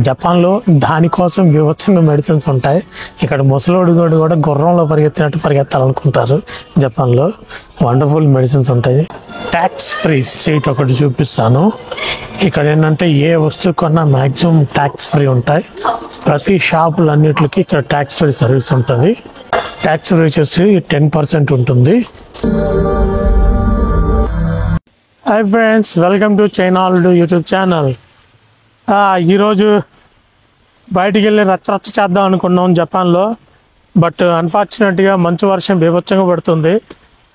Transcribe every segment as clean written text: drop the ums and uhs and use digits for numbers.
జపాన్లో దానికోసం వివచ్చంగా మెడిసిన్స్ ఉంటాయి. ఇక్కడ ముసలోడు కూడా గుర్రంలో పరిగెత్తినట్టు పరిగెత్తాలనుకుంటారు. జపాన్లో వండర్ఫుల్ మెడిసిన్స్ ఉంటాయి. ట్యాక్స్ ఫ్రీ స్ట్రీట్ ఒకటి చూపిస్తాను. ఇక్కడ ఏంటంటే ఏ వస్తువు కొన్నా మ్యాక్సిమం ట్యాక్స్ ఫ్రీ ఉంటాయి. ప్రతి షాపులన్నిటికి ఇక్కడ ట్యాక్స్ ఫ్రీ సర్వీస్ ఉంటుంది. ట్యాక్స్ ఫ్రీ వచ్చేసి 10% ఉంటుంది. హాయ్ ఫ్రెండ్స్, వెల్కమ్ టు చైనాల్డ్ యూట్యూబ్ ఛానల్. ఈరోజు బయటికి వెళ్ళి రచ్చ చేద్దాం అనుకున్నాం జపాన్లో. బట్ అన్ఫార్చునేట్గా మంచు వర్షం బీభత్సంగా పడుతుంది.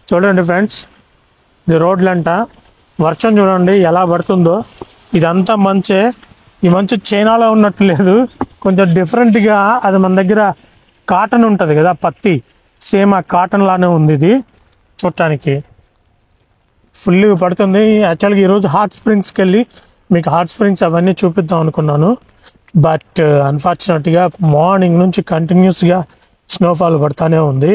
చూడండి ఫ్రెండ్స్, ఇది రోడ్లంట. వర్షం చూడండి ఎలా పడుతుందో. ఇదంతా మంచే. ఈ మంచు చైనాలో ఉన్నట్టు లేదు, కొంచెం డిఫరెంట్గా. అది మన దగ్గర కాటన్ ఉంటుంది కదా, పత్తి, సేమ్ ఆ కాటన్ లానే ఉంది ఇది చూడటానికి. ఫుల్గా పడుతుంది. యాక్చువల్గా ఈరోజు హాట్ స్ప్రింగ్స్కి వెళ్ళి మీకు హాట్ స్ప్రింగ్స్ అవన్నీ చూపిద్దాం అనుకున్నాను. బట్ అన్ఫార్చునేట్గా మార్నింగ్ నుంచి కంటిన్యూస్గా స్నోఫాల్ పడుతూనే ఉంది.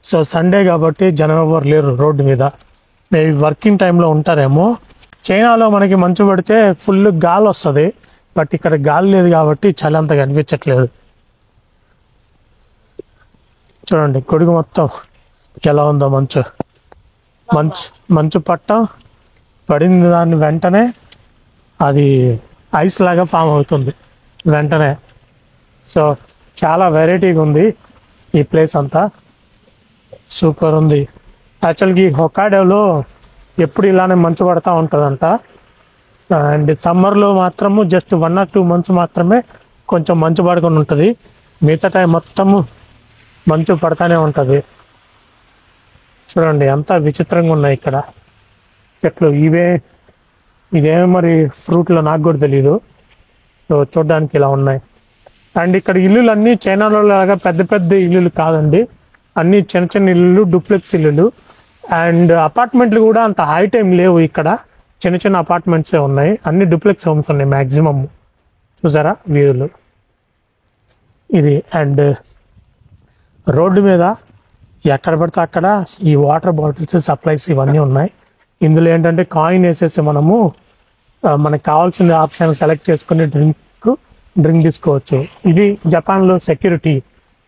సో సండే కాబట్టి జనం ఎవరు లేరు రోడ్డు మీద. మేబీ వర్కింగ్ టైంలో ఉంటారేమో. చైనాలో మనకి మంచు పడితే ఫుల్ గాలి వస్తుంది. బట్ ఇక్కడ గాలి లేదు కాబట్టి చలి అంతగా అనిపించట్లేదు. చూడండి గొడుగు మొత్తం ఎలా ఉందో. మంచు పడింది, దాన్ని వెంటనే అది ఐస్ లాగా ఫామ్ అవుతుంది వెంటనే. సో చాలా వెరైటీగా ఉంది ఈ ప్లేస్ అంతా. సూపర్ ఉంది. యాక్చువల్గా ఈ హొకాయిడోలో ఎప్పుడు ఇలానే మంచు పడతా ఉంటుందంట. అండ్ సమ్మర్లో మాత్రము జస్ట్ 1 or 2 months మాత్రమే కొంచెం మంచు పడుకొని ఉంటుంది. మిగతా టైం మొత్తము మంచు పడతానే ఉంటుంది. చూడండి అంతా విచిత్రంగా ఉన్నాయి ఇక్కడ చెట్లు. ఇదే మరి ఫ్రూట్లో నాకు కూడా తెలియదు. సో చూడడానికి ఇలా ఉన్నాయి. అండ్ ఇక్కడ ఇల్లులు అన్నీ చైనాలో లాగా పెద్ద పెద్ద ఇల్లులు కాదండి. అన్నీ చిన్న చిన్న ఇల్లులు, డూప్లెక్స్ ఇల్లులు. అండ్ అపార్ట్మెంట్లు కూడా అంత హైట్ ఏం లేవు ఇక్కడ. చిన్న చిన్న అపార్ట్మెంట్సే ఉన్నాయి. అన్ని డూప్లెక్స్ హోమ్స్ ఉన్నాయి మ్యాక్సిమమ్. చూసారా వ్యూలు ఇది. అండ్ రోడ్డు మీద ఎక్కడ పడితే అక్కడ ఈ వాటర్ బాటిల్స్, సప్లైస్ ఇవన్నీ ఉన్నాయి. ఇందులో ఏంటంటే కాయిన్ వేసేసి మనకు కావాల్సిన ఆప్షన్ సెలెక్ట్ చేసుకుని డ్రింక్ తీసుకోవచ్చు. ఇది జపాన్లో సెక్యూరిటీ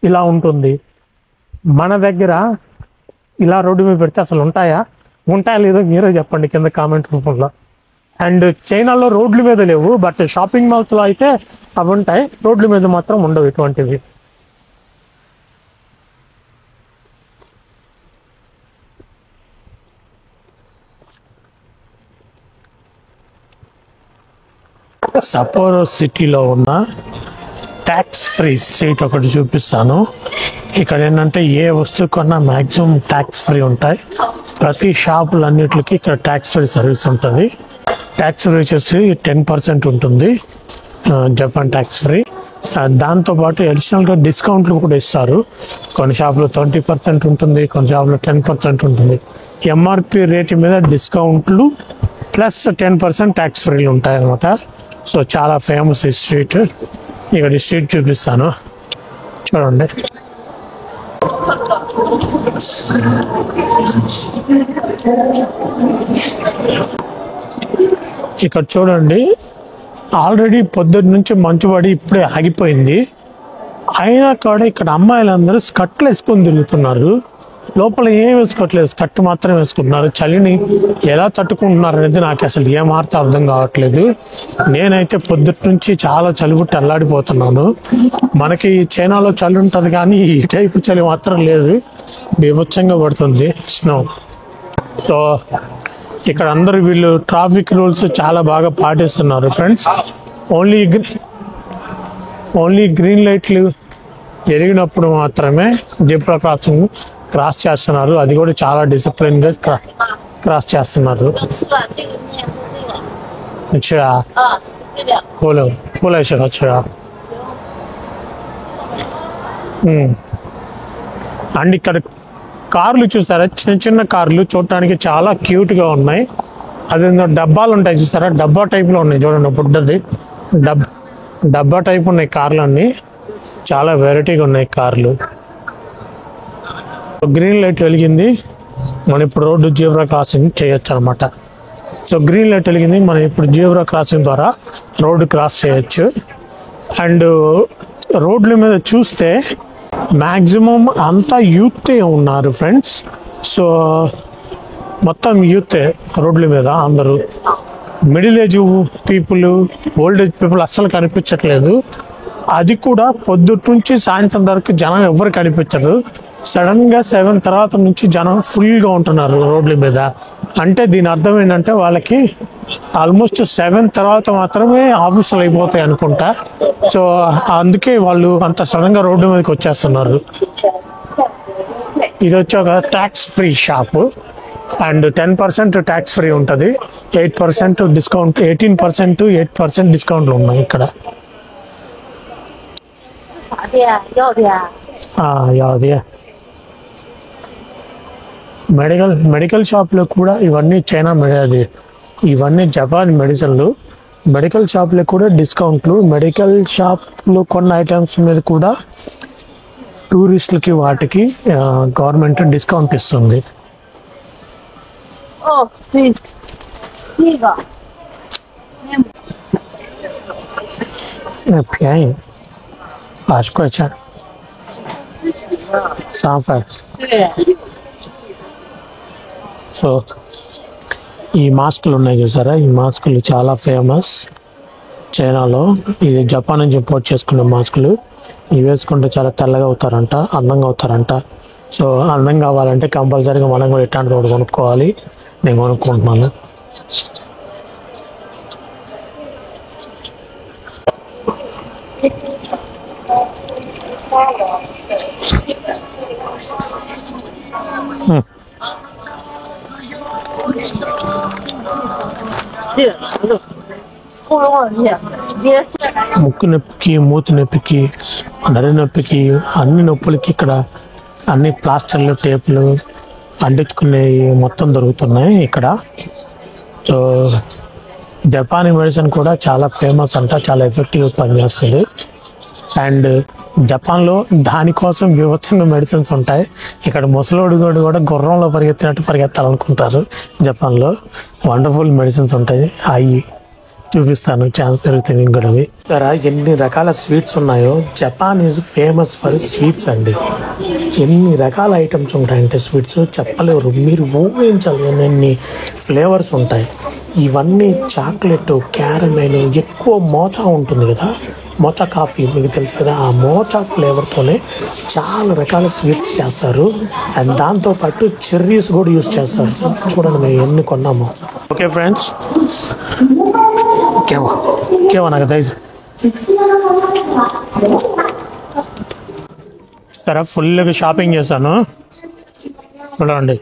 ఇలా ఉంటుంది. మన దగ్గర ఇలా రోడ్డు మీద పెడితే అసలు ఉంటాయా లేదో మీరే చెప్పండి కింద కామెంట్ రూపంలో. అండ్ చైనాలో రోడ్ల మీద లేవు, బట్ షాపింగ్ మాల్స్లో అయితే అవి ఉంటాయి. రోడ్ల మీద మాత్రం ఉండవు ఇటువంటివి. సపోరో సిటీలో ఉన్న ట్యాక్స్ ఫ్రీ స్ట్రీట్ ఒకటి చూపిస్తాను. ఇక్కడ ఏంటంటే ఏ వస్తువు కొన్నా మ్యాక్సిమం ట్యాక్స్ ఫ్రీ ఉంటాయి. ప్రతి షాపులన్నిటికి ఇక్కడ ట్యాక్స్ ఫ్రీ సర్వీస్ ఉంటుంది. ట్యాక్స్ ఫ్రీ వచ్చేసి 10% ఉంటుంది, జపాన్ ట్యాక్స్ ఫ్రీ. దాంతోపాటు అడిషనల్గా డిస్కౌంట్లు కూడా ఇస్తారు. కొన్ని షాపులో 20% ఉంటుంది, కొన్ని షాపులో 10% ఉంటుంది. ఎంఆర్పి రేటు మీద డిస్కౌంట్లు ప్లస్ 10% ట్యాక్స్ ఫ్రీలు ఉంటాయి అన్నమాట. సో చాలా ఫేమస్ ఈ స్ట్రీట్. ఇక్కడ ఈ స్ట్రీట్ చూపిస్తాను చూడండి. ఇక్కడ చూడండి, ఆల్రెడీ పొద్దున్న నుంచి మంచు పడి ఇప్పుడే ఆగిపోయింది. అయినా కూడా ఇక్కడ అమ్మాయిలందరూ స్కర్ట్లు వేసుకొని తిరుగుతున్నారు. లోపల ఏం వేసుకోవట్లేదు, స్కర్ట్ మాత్రం వేసుకుంటున్నారు. చలిని ఎలా తట్టుకుంటున్నారు అనేది నాకు అసలు ఏమార్తో అర్థం కావట్లేదు. నేనైతే పొద్దుటి నుంచి చాలా చలిబుట్టి అల్లాడిపోతున్నాను. మనకి చైనాలో చలి ఉంటుంది కానీ ఈ టైపు చలి మాత్రం లేదు, బీభత్సంగా పడుతుంది స్నో. సో ఇక్కడ అందరూ వీళ్ళు ట్రాఫిక్ రూల్స్ చాలా బాగా పాటిస్తున్నారు ఫ్రెండ్స్. ఓన్లీ గ్రీన్ లైట్లు ఎరిగినప్పుడు మాత్రమే జీబ్రా క్రాసింగ్ క్రాస్ చేస్తున్నారు. అది కూడా చాలా డిసిప్లిన్గా క్రాస్ చేస్తున్నారు. అండ్ ఇక్కడ కార్లు చూస్తారా, చిన్న చిన్న కార్లు చూడటానికి చాలా క్యూట్గా ఉన్నాయి. అదే డబ్బాలు ఉంటాయి చూస్తారా, డబ్బా టైప్లో ఉన్నాయి చూడండి. బుడ్డది డబ్బా టైప్ ఉన్నాయి కార్లు అన్నీ. చాలా వెరైటీగా ఉన్నాయి కార్లు. గ్రీన్ లైట్ వెలిగింది, మనం ఇప్పుడు రోడ్డు జీబ్రా క్రాసింగ్ చేయొచ్చు అనమాట. సో గ్రీన్ లైట్ వెలిగింది, మనం ఇప్పుడు జీబ్రా క్రాసింగ్ ద్వారా రోడ్డు క్రాస్ చేయొచ్చు. అండ్ రోడ్ల మీద చూస్తే మ్యాక్సిమం అంతా యూతే ఉన్నారు ఫ్రెండ్స్. సో మొత్తం యూతే రోడ్ల మీద అందరూ. Middle age people, old age people అస్సలు కనిపించట్లేదు. అది కూడా పొద్దుటి నుంచి సాయంత్రం వరకు జనం ఎవరు కనిపించరు. సడన్గా 7 తర్వాత నుంచి జనం ఫుల్గా ఉంటున్నారు రోడ్ల మీద. అంటే దీని అర్థం ఏంటంటే వాళ్ళకి ఆల్మోస్ట్ 7 తర్వాత మాత్రమే ఆఫీసులు అయిపోతాయి అనుకుంటా. సో అందుకే వాళ్ళు అంత సడన్గా రోడ్డు మీదకి వచ్చేస్తున్నారు. ఇది వచ్చి ఒక tax free shop and 10% tax free ఉంటుంది. 8% డిస్కౌంట్, 18%, 8% డిస్కౌంట్లు ఉన్నాయి ఇక్కడ. యావదే మెడికల్ షాప్లో కూడా ఇవన్నీ చైనా అది ఇవన్నీ జపాన్ మెడిసిన్లు. మెడికల్ షాప్లో కూడా డిస్కౌంట్లు. మెడికల్ షాప్లో కొన్ని ఐటమ్స్ మీద కూడా టూరిస్టులకి వాటికి గవర్నమెంట్ డిస్కౌంట్ ఇస్తుంది. సో ఈ మాస్కులు ఉన్నాయి చూసారా, ఈ మాస్కులు చాలా ఫేమస్ చైనాలో. ఇది జపాన్ నుంచి ఇంపోర్ట్ చేసుకున్న మాస్కులు. ఇవి వేసుకుంటే చాలా తెల్లగా అవుతారంట, అందంగా అవుతారంట. సో అందం కావాలంటే కంపల్సరీగా మనం కూడా ఇట్లాంటి ఒకటి కొనుక్కోవాలి. నేను కొనుక్కుంటున్నాను. ముక్కు నొప్పికి, మూతి నొప్పికి, నరి నొప్పికి, అన్ని నొప్పులకి ఇక్కడ అన్ని ప్లాస్టర్లు, టేపులు అంటించుకునేవి మొత్తం దొరుకుతున్నాయి ఇక్కడ. సో జపానీ మెడిసిన్ కూడా చాలా ఫేమస్ అంట, చాలా ఎఫెక్టివ్గా పనిచేస్తుంది. అండ్ జపాన్లో దానికోసం వివచ్చంగా మెడిసిన్స్ ఉంటాయి. ఇక్కడ ముసలోడు కూడా గుర్రంలో పరిగెత్తినట్టు పరిగెత్తాలనుకుంటారు. జపాన్లో వండర్ఫుల్ మెడిసిన్స్ ఉంటాయి. అవి చూపిస్తాను ఛాన్స్ దొరుకుతుంది. ఇంకోటి సరే, ఎన్ని రకాల స్వీట్స్ ఉన్నాయో. Japan is famous for sweets అండి. ఎన్ని రకాల ఐటమ్స్ ఉంటాయంటే స్వీట్స్ చెప్పలేరు, మీరు ఊహించాలి ఎన్ని ఫ్లేవర్స్ ఉంటాయి. ఇవన్నీ చాక్లెట్, క్యారమెల్, ఎక్కువ మోచా ఉంటుంది కదా, మోచా కాఫీ మీకు తెలుసు కదా, ఆ మోచా ఫ్లేవర్తోనే చాలా రకాల స్వీట్స్ చేస్తారు. అండ్ దాంతోపాటు చెర్రీస్ కూడా యూస్ చేస్తారు. చూడండి మేము ఎన్ని కొన్నాము. ఓకే ఫ్రెండ్స్, నాకు దయచేసి సరే ఫుల్గా షాపింగ్ చేశాను. చూడండి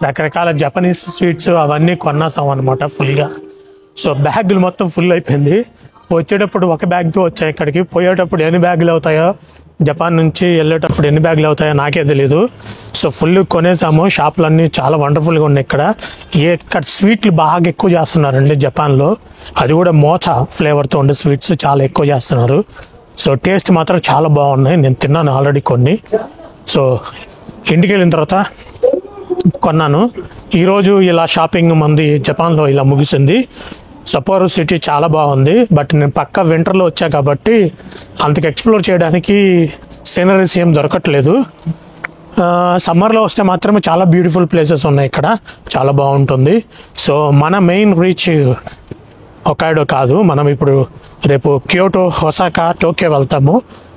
రకరకాల జపనీస్ స్వీట్స్ అవన్నీ కొన్నాసాం అనమాట ఫుల్గా. సో బ్యాగులు మొత్తం ఫుల్ అయిపోయింది. వచ్చేటప్పుడు ఒక బ్యాగ్తో వచ్చాయి ఇక్కడికి, పోయేటప్పుడు ఎన్ని బ్యాగులు అవుతాయో, జపాన్ నుంచి వెళ్ళేటప్పుడు ఎన్ని బ్యాగులు అవుతాయో నాకే తెలీదు. సో ఫుల్ కొనేసాము. షాపులు అన్నీ చాలా వండర్ఫుల్గా ఉన్నాయి ఇక్కడ. ఇక్కడ స్వీట్లు బాగా ఎక్కువ చేస్తున్నారండి జపాన్లో. అది కూడా మోచా ఫ్లేవర్తో ఉండే స్వీట్స్ చాలా ఎక్కువ చేస్తున్నారు. సో టేస్ట్ మాత్రం చాలా బాగున్నాయి. నేను తిన్నాను ఆల్రెడీ కొన్ని. సో ఇంటికి వెళ్ళిన తర్వాత కొన్నాను. ఈరోజు ఇలా షాపింగ్ మంది జపాన్లో ఇలా ముగిసింది. సపోరో సిటీ చాలా బాగుంది. బట్ నేను పక్క వింటర్లో వచ్చా కాబట్టి అంతకు ఎక్స్ప్లోర్ చేయడానికి సీనరీస్ ఏం దొరకట్లేదు. సమ్మర్లో వస్తే మాత్రమే చాలా బ్యూటిఫుల్ ప్లేసెస్ ఉన్నాయి ఇక్కడ, చాలా బాగుంటుంది. సో మన మెయిన్ రీచ్ హొకైడో కాదు, మనం ఇప్పుడు రేపు క్యోటో, ఒసాకా, టోక్యో వెళ్తాము.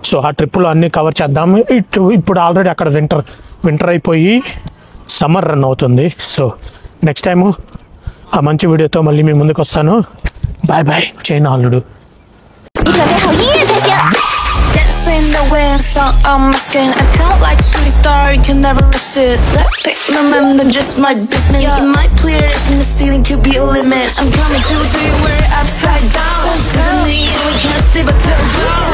సో ఆ ట్రిప్పులో అన్నీ కవర్ చేద్దాము. ఇప్పుడు ఆల్రెడీ అక్కడ వింటర్ అయిపోయి సమ్మర్ రన్ అవుతుంది. సో నెక్స్ట్ టైము ఆ మంచి వీడియోతో మళ్ళీ మీ ముందుకు వస్తాను. బాయ్ బాయ్, చైనా అల్లుడు. In the wind, song on my skin. I count like shooting star, you can never resist. Pick my member, just my business. You might clear this in the ceiling, could be a limit. I'm coming to you where upside down. Tell me we can't stay but turn around.